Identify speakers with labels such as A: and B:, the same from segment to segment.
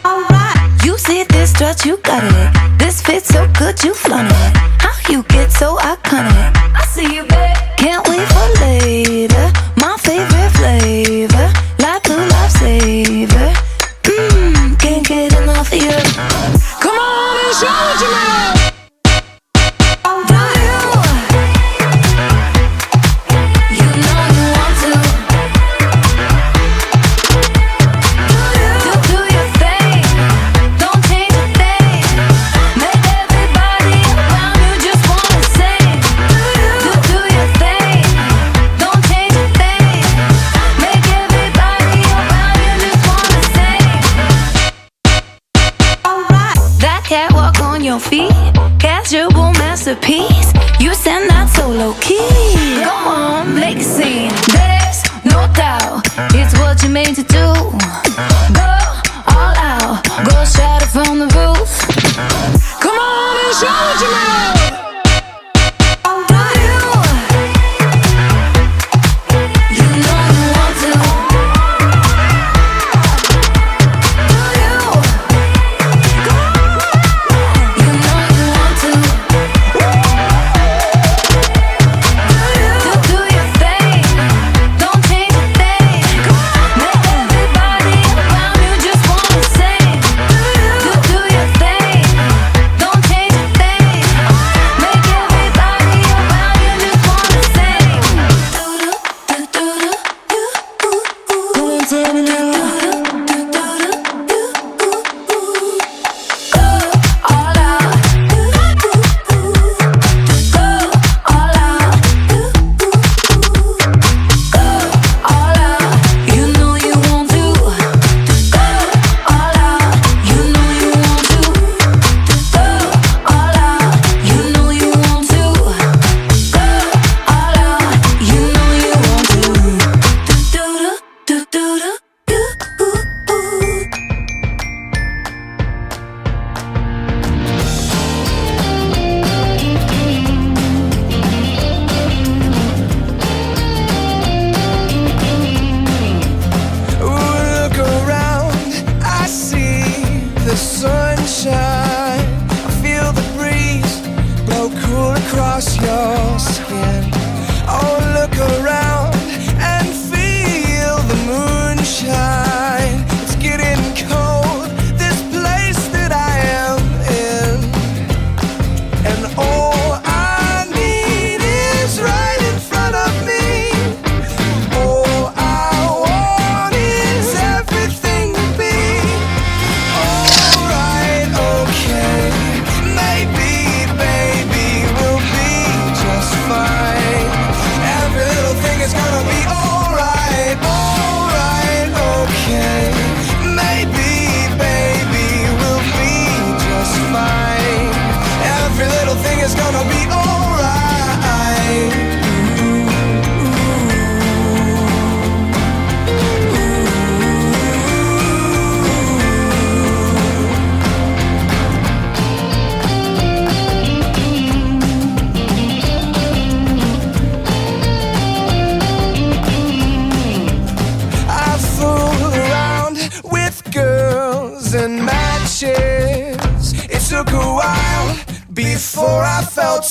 A: Alright, you see this dress, you got it. This fits so good, you flaunt it. How you get so iconic? I see you, babe. Can't wait for later. My favorite flavor, like blue lifesaver. Can't get enough of you. Come on and show what you know. Feet, casual masterpiece. You stand out so low key. Come on, make a scene. There's no doubt, it's what you're made to do. Go all out, go shatter from the roof. Come on and show what you know.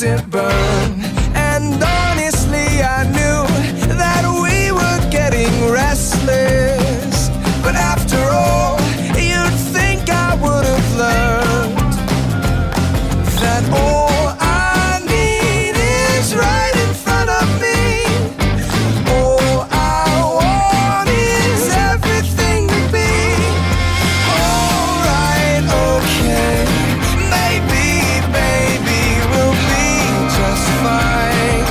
B: It burn, and honestly I knew that we were getting restless, but after all you'd think I would have learned that all I need is right in front of me. All I want is everything to be alright, okay, maybe baby we'll be just fine.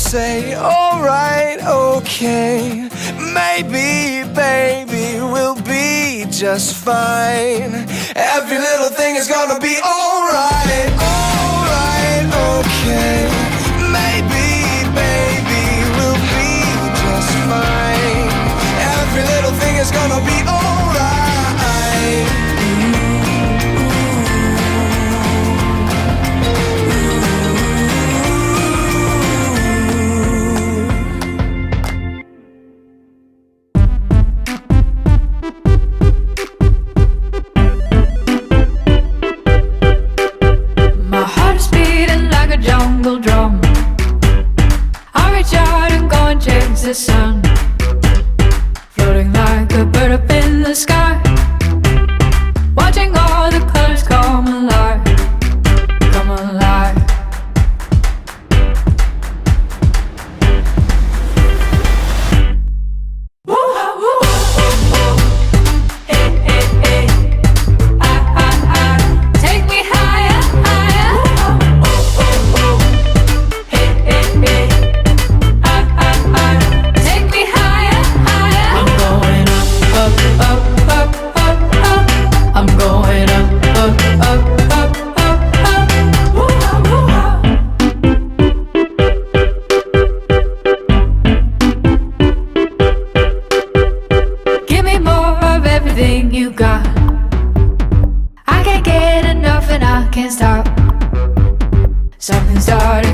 B: say, alright, okay, maybe, baby, we'll be just fine. Every little thing is gonna be alright, alright, okay, maybe, baby, we'll be just fine. Every little thing is gonna be alright.
A: My heart is beating like a jungle drum. I reach out and go and chase the sun, floating like a bird up in the sky, watching all the colors come alive, come alive. Woo, woo, hey, hey, hey. Take me higher, higher. Hey, hey, hey. Take me higher, higher. I'm going up, up, up, up, up. I'm going up, up, up, up, up, up. Woo-ha, woo-ha. Give me more of everything you got. I can't get enough and I can't stop. Something started